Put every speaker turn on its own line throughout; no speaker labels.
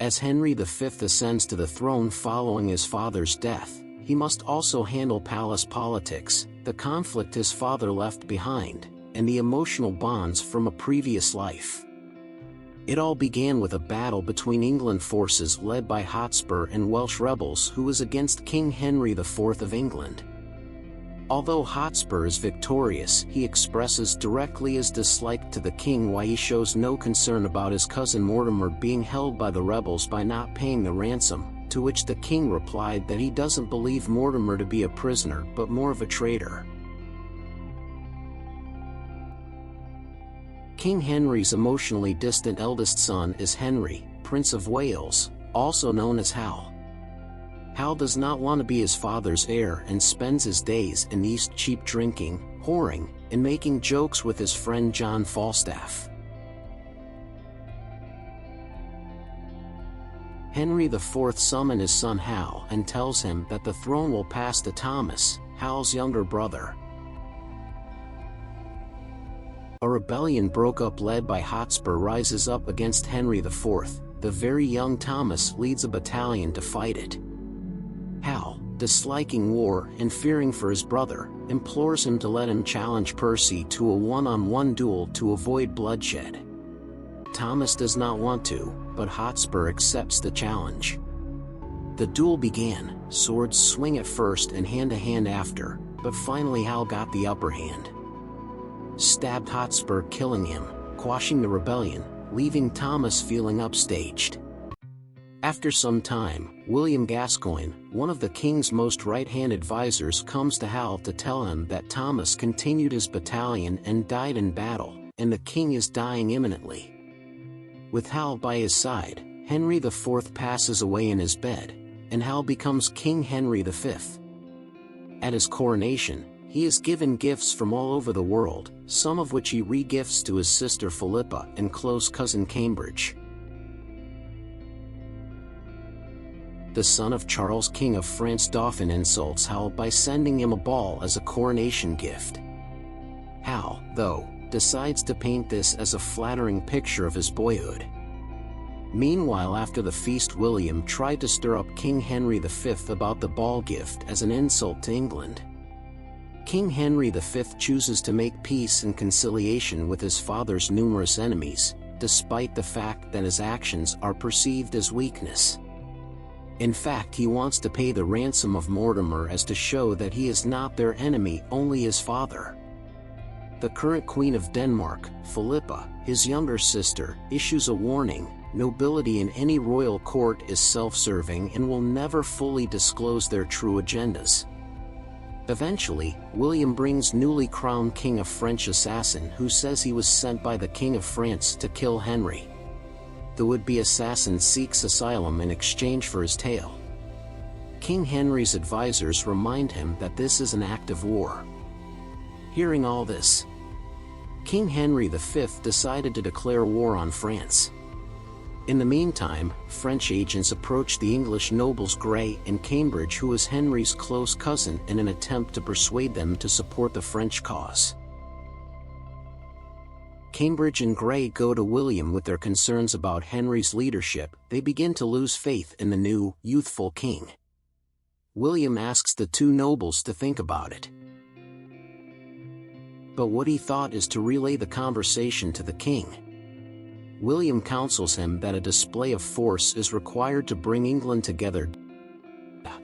As Henry V ascends to the throne following his father's death, he must also handle palace politics, the conflict his father left behind, and the emotional bonds from a previous life. It all began with a battle between England forces led by Hotspur and Welsh rebels who was against King Henry IV of England. Although Hotspur is victorious, he expresses directly his dislike to the king, why he shows no concern about his cousin Mortimer being held by the rebels by not paying the ransom, to which the king replied that he doesn't believe Mortimer to be a prisoner but more of a traitor. King Henry's emotionally distant eldest son is Henry, Prince of Wales, also known as Hal. Hal does not want to be his father's heir and spends his days in the East cheap drinking, whoring, and making jokes with his friend John Falstaff. Henry IV summons his son Hal and tells him that the throne will pass to Thomas, Hal's younger brother. A rebellion broke up led by Hotspur rises up against Henry IV. The very young Thomas leads a battalion to fight it. Hal, disliking war and fearing for his brother, implores him to let him challenge Percy to a one-on-one duel to avoid bloodshed. Thomas does not want to, but Hotspur accepts the challenge. The duel began, swords swing at first and hand-to-hand after, but finally Hal got the upper hand. Stabbed Hotspur, killing him, quashing the rebellion, leaving Thomas feeling upstaged. After some time, William Gascoigne, one of the king's most right-hand advisors, comes to Hal to tell him that Thomas continued his battalion and died in battle, and the king is dying imminently. With Hal by his side, Henry IV passes away in his bed, and Hal becomes King Henry V. At his coronation, he is given gifts from all over the world, some of which he re-gifts to his sister Philippa and close cousin Cambridge. The son of Charles, King of France, Dauphin, insults Hal by sending him a ball as a coronation gift. Hal, though, decides to paint this as a flattering picture of his boyhood. Meanwhile, after the feast, William tried to stir up King Henry V about the ball gift as an insult to England. King Henry V chooses to make peace and conciliation with his father's numerous enemies, despite the fact that his actions are perceived as weakness. In fact, he wants to pay the ransom of Mortimer as to show that he is not their enemy, only his father. The current Queen of Denmark, Philippa, his younger sister, issues a warning: nobility in any royal court is self-serving and will never fully disclose their true agendas. Eventually, William brings newly crowned King a French assassin who says he was sent by the King of France to kill Henry. The would-be assassin seeks asylum in exchange for his tale. King Henry's advisors remind him that this is an act of war. Hearing all this, King Henry V decided to declare war on France. In the meantime, French agents approached the English nobles Grey and Cambridge, who was Henry's close cousin, in an attempt to persuade them to support the French cause. Cambridge and Grey go to William with their concerns about Henry's leadership. They begin to lose faith in the new, youthful king. William asks the two nobles to think about it. But what he thought is to relay the conversation to the king. William counsels him that a display of force is required to bring England together.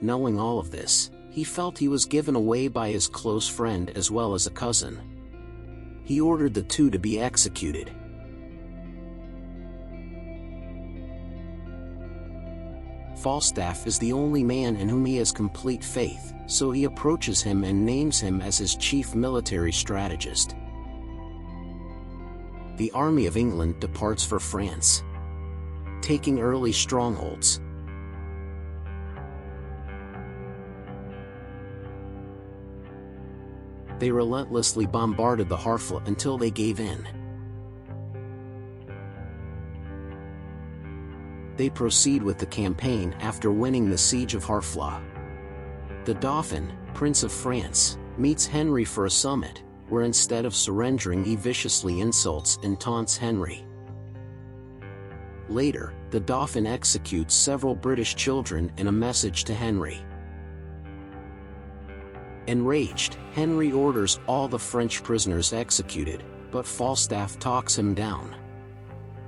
Knowing all of this, he felt he was given away by his close friend as well as a cousin. He ordered the two to be executed. Falstaff is the only man in whom he has complete faith, so he approaches him and names him as his chief military strategist. The army of England departs for France, taking early strongholds. They relentlessly bombarded the Harfleur until they gave in. They proceed with the campaign after winning the siege of Harfleur. The Dauphin, Prince of France, meets Henry for a summit, where instead of surrendering he viciously insults and taunts Henry. Later, the Dauphin executes several British children in a message to Henry. Enraged, Henry orders all the French prisoners executed, but Falstaff talks him down,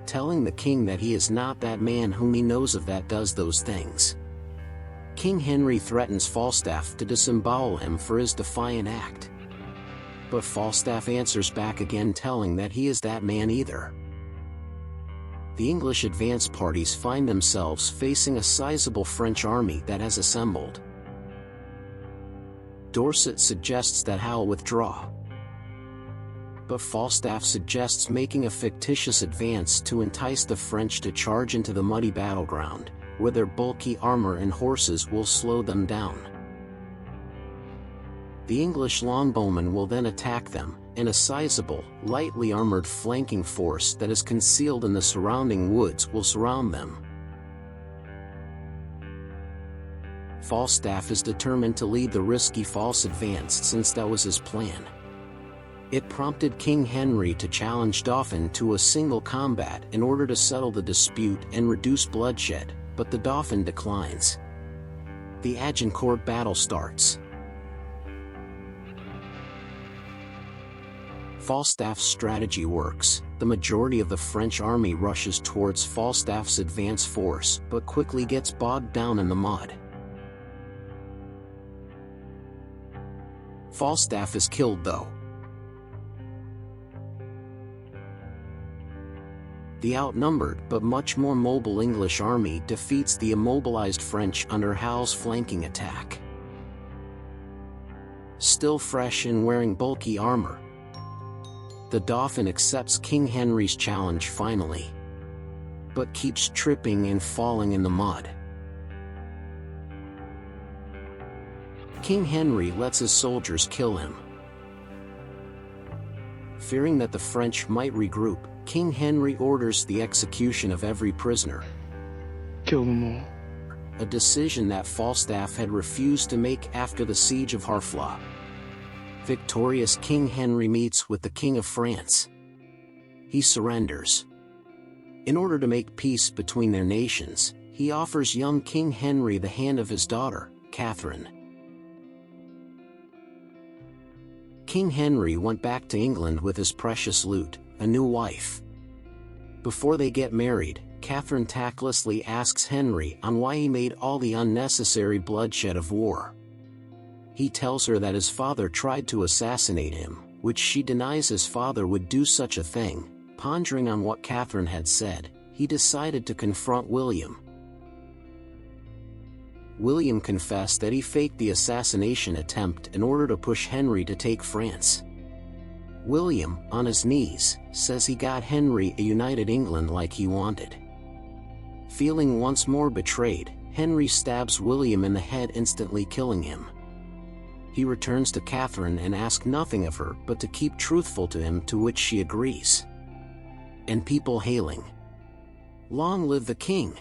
telling the king that he is not that man whom he knows of that does those things. King Henry threatens Falstaff to disembowel him for his defiant act, but Falstaff answers back again telling that he is that man either. The English advance parties find themselves facing a sizable French army that has assembled. Dorset suggests that Howe withdraw, but Falstaff suggests making a fictitious advance to entice the French to charge into the muddy battleground, where their bulky armor and horses will slow them down. The English longbowmen will then attack them, and a sizable, lightly armored flanking force that is concealed in the surrounding woods will surround them. Falstaff is determined to lead the risky false advance since that was his plan. It prompted King Henry to challenge Dauphin to a single combat in order to settle the dispute and reduce bloodshed, but the Dauphin declines. The Agincourt battle starts. Falstaff's strategy works. The majority of the French army rushes towards Falstaff's advance force, but quickly gets bogged down in the mud. Falstaff is killed though. The outnumbered but much more mobile English army defeats the immobilized French under Howe's flanking attack. Still fresh and wearing bulky armor, the Dauphin accepts King Henry's challenge finally, but keeps tripping and falling in the mud. King Henry lets his soldiers kill him. Fearing that the French might regroup, King Henry orders the execution of every prisoner.
Kill them all.
A decision that Falstaff had refused to make after the siege of Harfleur. Victorious King Henry meets with the King of France. He surrenders. In order to make peace between their nations, he offers young King Henry the hand of his daughter, Catherine. King Henry went back to England with his precious loot, a new wife. Before they get married, Catherine tactlessly asks Henry on why he made all the unnecessary bloodshed of war. He tells her that his father tried to assassinate him, which she denies his father would do such a thing. Pondering on what Catherine had said, he decided to confront William. William confessed that he faked the assassination attempt in order to push Henry to take France. William, on his knees, says he got Henry a united England like he wanted. Feeling once more betrayed, Henry stabs William in the head, instantly killing him. He returns to Catherine and asks nothing of her but to keep truthful to him, to which she agrees. And people hailing, "Long live the king!"